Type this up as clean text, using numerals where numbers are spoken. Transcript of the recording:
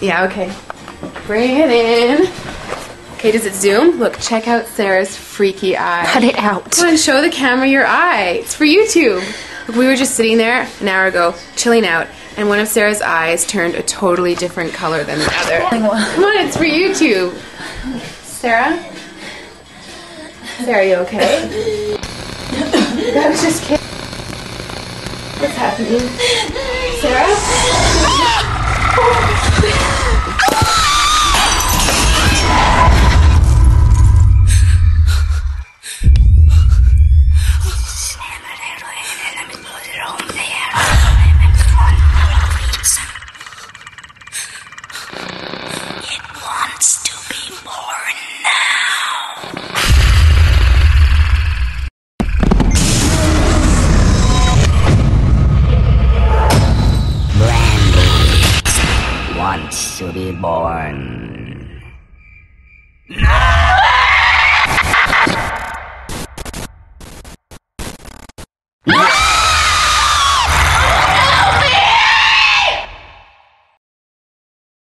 Yeah, okay. Bring it in. Okay, does it zoom? Look, check out Sarah's freaky eye. Cut it out. Come on, show the camera your eye. It's for YouTube. Look, we were just sitting there an hour ago, chilling out, and one of Sarah's eyes turned a totally different color than the other. Come on, it's for YouTube. Sarah? Sarah, are you okay? I was just kidding. What's happening? Sarah? It wants to be born now. Brandy wants to be born